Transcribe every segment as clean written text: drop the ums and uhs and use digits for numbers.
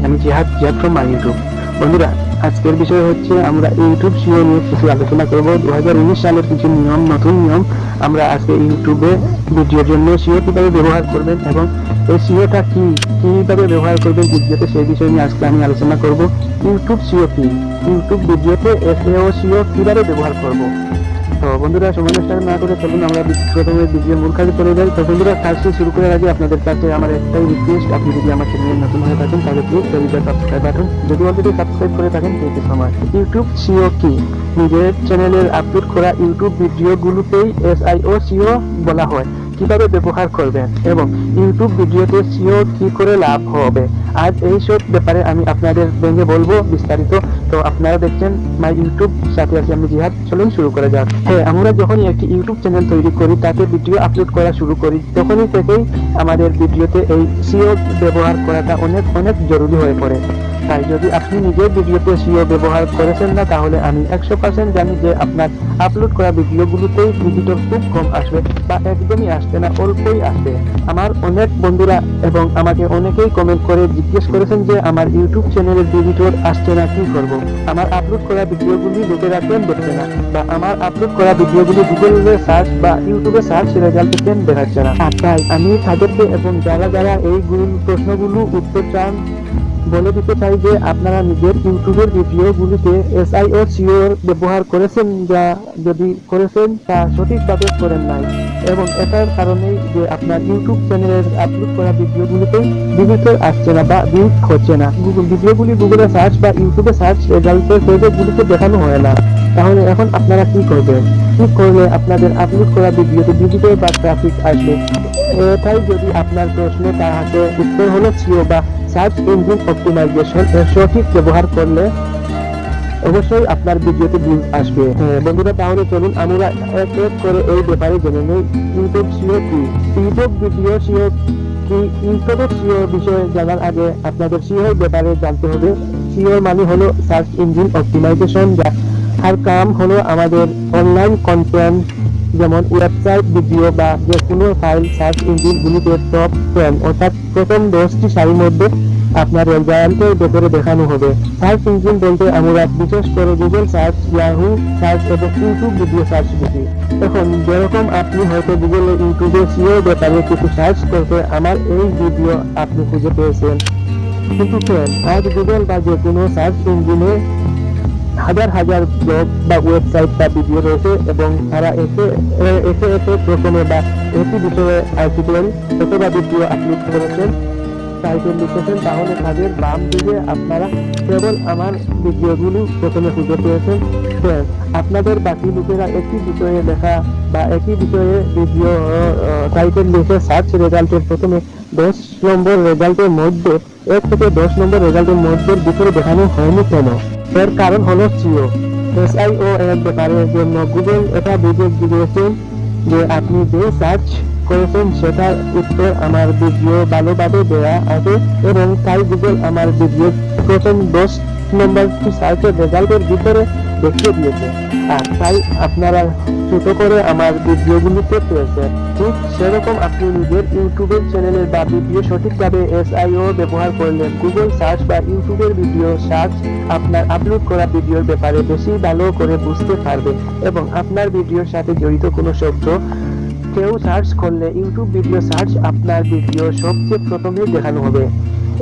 আমি জিহাদ from my YouTube. বন্ধুরা, আজকের বিষয় হচ্ছে আমরা ইউটিউব সিও নিয়ে কিছু আলোচনা করব। 2019 সালের কিছু নিয়ম, নতুন নিয়ম আমরা আজকে ইউটিউবে ভিডিওর জন্য সিও কিভাবে ব্যবহার করবেন এবং এই সিওটা কিভাবে ব্যবহার করবেন ভিডিওতে, সেই বিষয় নিয়ে আজকে আমি আলোচনা করব। ইউটিউব সিও কি, ইউটিউব ভিডিওতে এসইও সিও কিভাবে ব্যবহার করব। তো বন্ধুরা, সময় নষ্ট না করে চলুন আমরা প্রথমে ভিডিওর মূল কাজে চলে যাই। তো বন্ধুরা, কাজটি শুরু করার আগে আপনাদের কাছে আমার একটাই রিকোয়েস্ট, আপনি যদি আমার চ্যানেলে নতুন হয়ে থাকেন তাহলে প্লিজ চ্যানেলটা সাবস্ক্রাইব বাটন, যদি অলরেডি সাবস্ক্রাইব করে থাকেন thank you so much. YouTube CEO কি? নিজের চ্যানেলের আপলোড করা ইউটিউব ভিডিওগুলোতেই এসইও সিও বলা হয়। কিভাবে ব্যবহার করবেন এবং ইউটিউব ভিডিওতে সিও কি করে লাভ হবে, আজ এই সব ব্যাপারে আমি আপনাদের ভেঙে বলবো বিস্তারিত। তো আপনারা দেখছেন মাই ইউটিউব, সাথে আছি আমি জিহাদ। চলুন শুরু করা যাক। হ্যাঁ, আমরা যখনই একটি ইউটিউব চ্যানেল তৈরি করি, তাতে ভিডিও আপলোড করা শুরু করি, তখনই থেকেই আমাদের ভিডিওতে এই সিও ব্যবহার করাটা অনেক অনেক জরুরি হয়ে পড়ে। তাই যদি আপনি নিজের ভিডিওতে সিও ব্যবহার করেছেন না, তাহলে আমি 100% জানি যে আপনার আপলোড করা ভিডিওগুলোতেই ভিজিটর খুব কম আসবে বা একদমই আসবে না, অল্পই আসবে। আমার অনেক বন্ধুরা এবং আমাকে অনেকেই কমেন্ট করে জিজ্ঞেস করেছেন যে আমার ইউটিউব চ্যানেলের ভিজিটর আসছে না, কি করব। আমার আপলোড করা ভিডিওগুলি লোকেরা কেন দেখছে না, বা আমার আপলোড করা ভিডিওগুলি গুগলে সার্চ বা ইউটিউবে সার্চ রেজাল্টে কেন দেখাচ্ছে না। তাই আমি তাদেরকে এবং যারা এই প্রশ্নগুলো উত্তর চান বলে দিতে চাই যে আপনারা নিজের ইউটিউবের ভিডিওগুলিতে এসইও সিও ব্যবহার করেছেন, যা যদি করেছেন তা সঠিকভাবে করেন নাই, এবং এটার কারণেই যে আপনার ইউটিউব চ্যানেলের আপলোড করা ভিডিওগুলিতে ভিজিটর আসছে না বা ভিউজ হচ্ছে না। ভিডিওগুলি গুগলে সার্চ বা ইউটিউবে সার্চ রেজাল্টের পেজগুলিতে দেখানো হয় না। তাহলে এখন আপনারা কি করবেন? কি করলে আপনাদের আপলোড করা ভিডিওতে ভিজিটর বা ট্রাফিক আসবে? এটাই যদি আপনার প্রশ্ন, তাহলে উত্তর হলো সিও বা সার্চ ইঞ্জিন অপটিমাইজেশন এর সঠিক ব্যবহার করলে অবশ্যই আপনার ভিডিওতে ভিউজ আসবে। বন্ধুরা, তাহলে চলুন আমরা এক এক করে এই ব্যাপারে জেনে নেই। ইউটিউব সিও কি? ইউটিউব ভিডিও সিও কি? ইউটিউব সিও বিষয়ে জানার আগে আপনাদের সিও ব্যাপারে জানতে হবে। সিও মানে হলো সার্চ ইঞ্জিন অপটিমাইজেশন, যার কাম হলো আমাদের অনলাইন কন্টেন্ট যেমন ওয়েবসাইট, ভিডিও বা যে কোনো ফাইল সার্চ ইঞ্জিনগুলিতে টপ 10 অর্থাৎ প্রথম 10টি সারির মধ্যে আপনার রেজাল্টের ভেতরে দেখানো হবে। সার্চ ইঞ্জিন বলতে আমরা বিশেষ করে গুগল সার্চ, ইয়াহু সার্চ এবং ইউটিউব ভিডিও সার্চ বুঝি। এখন যেরকম আপনি হয়তো গুগলে ইউটিউবে সিও ব্যাপারে কিছু সার্চ করতে আমার এই ভিডিও আপনি খুঁজে পেয়েছেন, কিন্তু কেন? আজ গুগল বা যে কোনো সার্চ ইঞ্জিনে হাজার ব্লগ বা ওয়েবসাইট বা ভিডিও রয়েছে, এবং তারা একে প্রথমে বা একই বিষয়ে আর্টিকেল অথবা ভিডিও আপলোড করেছেন, টাইটেল লিখেছেন। তাহলে তাদের বাম দিকে আপনারা কেবল আমার ভিডিওগুলো প্রথমে খুঁজে পেয়েছেন। আপনাদের বাকি লোকেরা একই বিষয়ে লেখা বা একই বিষয়ে ভিডিও টাইটেল লিখে সার্চ রেজাল্টের প্রথমে 10 নম্বর রেজাল্টের মধ্যে 1 থেকে 10 নম্বর রেজাল্টের মধ্যে ভিতরে দেখানো হয়নি কেন? এর কারণ হলো সিও। এসইও এর ব্যাপারের জন্য গুগল এটা বুঝে দিয়েছেন যে আপনি যে সার্চ করেছেন সেটার উত্তর আমার ভিডিও ভালোভাবে দেওয়া আছে, এবং তাই গুগল আমার ভিডিও প্রথম 10 নম্বরটি সার্চের রেজাল্টের ভিতরে দেখিয়ে দিয়েছে, আর তাই আপনারা ছোট করে আমার ভিডিওগুলিতে পেয়েছেন। ঠিক সেরকম আপনি নিজের ইউটিউবের চ্যানেলের বা ভিডিও সঠিকভাবে এসইও ব্যবহার করলে গুগল সার্চ বা ইউটিউবের ভিডিও সার্চ আপনার আপলোড করা ভিডিওর ব্যাপারে বেশি ভালো করে বুঝতে পারবে, এবং আপনার ভিডিওর সাথে জড়িত কোনো শব্দ কেউ সার্চ করলে ইউটিউব ভিডিও সার্চ আপনার ভিডিও সবচেয়ে প্রথমে দেখানো হবে।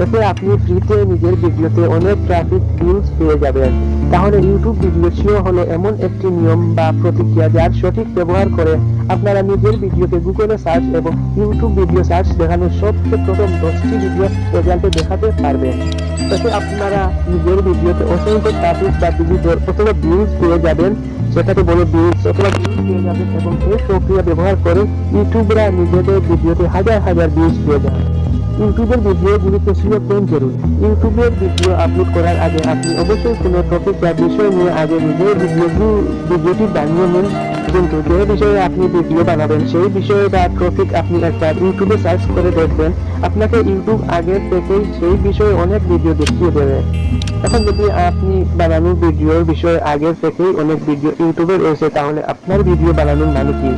এতে আপনি ফ্রিতে নিজের ভিডিওতে অনেক ট্রাফিক ভিউজ পেয়ে যাবেন। তাহলে ইউটিউব ভিডিও সিও হলো এমন একটি নিয়ম বা প্রতিক্রিয়া যার সঠিক ব্যবহার করে আপনারা নিজের ভিডিওতে গুগলে সার্চ এবং ইউটিউব ভিডিও সার্চ দেখানোর সবচেয়ে প্রথম 10টি ভিডিও রেজাল্টে দেখাতে পারবেন। এতে আপনারা নিজের ভিডিওতে অসংখ্য ট্রাফিক বা ভিজিটর অথবা ভিউজ পেয়ে যাবেন, সেটাকে বলে ভিউজ অথবা ভিউজ পেয়ে যাবেন, এবং এই প্রক্রিয়া ব্যবহার করে ইউটিউবরা নিজেদের ভিডিওতে হাজার ভিউজ পেয়ে যান। ইউটিউবের ভিডিওগুলিতে সিও কেন জরুরি? ইউটিউবের ভিডিও আপলোড করার আগে আপনি অবশ্যই কোনো টপিক বা বিষয় নিয়ে আগে নিজের ভিডিওটি বানিয়ে নিন। কিন্তু যে বিষয়ে আপনি ভিডিও বানাবেন সেই বিষয়ে বা টপিক আপনি একবার ইউটিউবে সার্চ করে দেখবেন আপনাকে ইউটিউব আগে থেকেই সেই বিষয়ে অনেক ভিডিও দেখিয়ে দেবে। এখন যদি আপনি বানানো ভিডিওর বিষয়ে আগে থেকেই অনেক ভিডিও ইউটিউবে রয়েছে, তাহলে আপনার ভিডিও বানানোর মানে কি?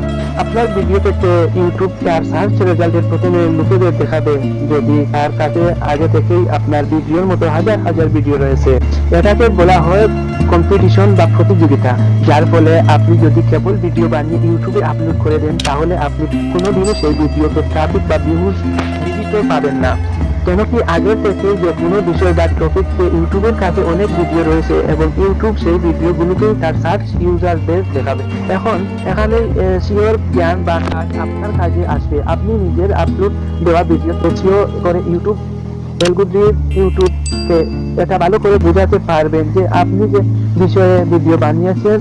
আপনার ভিডিও থেকে ইউটিউব তার সার্চ রেজাল্টের প্রথমে লোকেদের দেখাবে যদি তার কাছে আগে থেকেই আপনার ভিডিওর মতো হাজার হাজার ভিডিও রয়েছে। এটাকে বলা হয় কম্পিটিশন বা প্রতিযোগিতা, যার ফলে আপনি যদি কেবল ভিডিও বানিয়ে ইউটিউবে আপলোড করে দেন, তাহলে আপনি কোনোদিনও সেই ভিডিওকে ট্রাফিক বা ভিউজ ভিজিটর পাবেন না। কেন কি আগে থেকে যে কোনো বিষয় বা টপিককে ইউটিউবের কাছে অনেক ভিডিও রয়েছে এবং ইউটিউব সেই ভিডিওগুলোকে তার সার্চ ইউজারদের দেখাবে। এখন এখানে সিওর জ্ঞান বা কাজ আপনার কাজে আসবে। আপনি নিজের আপলোড দেওয়া ভিডিও সিও করে ইউটিউব ইউটিউবকে এটা ভালো করে বোঝাতে পারবেন যে আপনি যে বিষয়ে ভিডিও বানিয়েছেন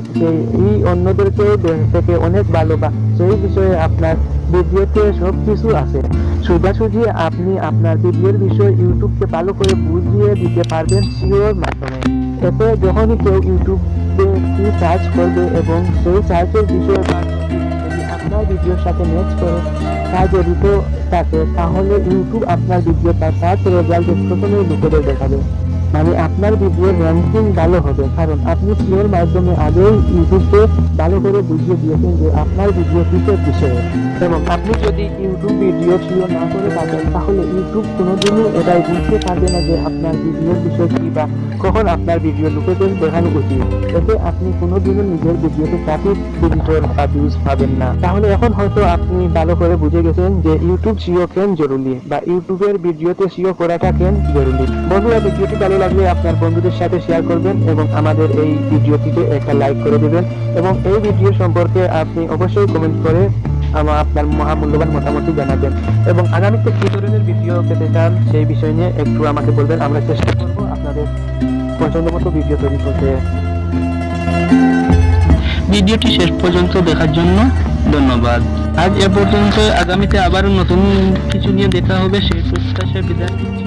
এই অন্যদেরকে থেকে অনেক ভালো, বা সেই বিষয়ে আপনার ভিডিওতে সবকিছু আছে। সোজাসুজি আপনি আপনার ভিডিওর বিষয় ইউটিউবকে ভালো করে বুঝিয়ে দিতে পারবেন সিওর মাধ্যমে। এতে যখনই কেউ ইউটিউবে কি সার্চ করবে এবং সেই সার্চের বিষয়ে যদি আপনার ভিডিওর সাথে ম্যাচ করে তা জড়িত থাকে, তাহলে ইউটিউব আপনার ভিডিও তার সার্চ রেজাল্টের প্রথমেই লোকেদের দেখাবে। মানে আপনার ভিডিওর র্যাঙ্কিং ভালো হবে, কারণ আপনি সিওর মাধ্যমে আগেই ইউটিউবকে ভালো করে বুঝিয়ে দিয়েছেন যে আপনার ভিডিও কিসের বিষয়ে। এবং আপনি যদি ইউটিউব ভিডিও সিও না করে থাকেন, তাহলে ইউটিউব কোনোদিনও এটাই বুঝতে পারবে না যে আপনার ভিডিওর বিষয় কি বা কখন আপনার ভিডিও লোকেদের দেখানো উচিত। এতে আপনি কোনোদিনও নিজের ভিডিওতে ট্রাফিক ভিজিটর বা ভিউজ পাবেন না। তাহলে এখন হয়তো আপনি ভালো করে বুঝে গেছেন যে ইউটিউব সিও কেন জরুরি, বা ইউটিউবের ভিডিওতে সিও করাটা কেন জরুরি। বন্ধুরা, ভিডিওটি ভালো লাগলে আপনার বন্ধুদের সাথে শেয়ার করবেন এবং আমাদের এই ভিডিওটিতে একটা লাইক করে দেবেন, এবং এই ভিডিও সম্পর্কে আপনি অবশ্যই কমেন্ট করে আপনার মহামূল্যবান মতামত জানাবেন। এবং আগামীতে কি ধরনের ভিডিও পেতে চান সেই বিষয় নিয়ে একটু আমাকে বলবেন। আমরা চেষ্টা করব আপনাদের পছন্দ মতো ভিডিও তৈরি করতে। ভিডিওটি শেষ পর্যন্ত দেখার জন্য ধন্যবাদ। আজ এ পর্যন্ত। আগামীতে আবার নতুন কিছু নিয়ে দেখা হবে, সেই প্রত্যাশায় বিদায় নিচ্ছি।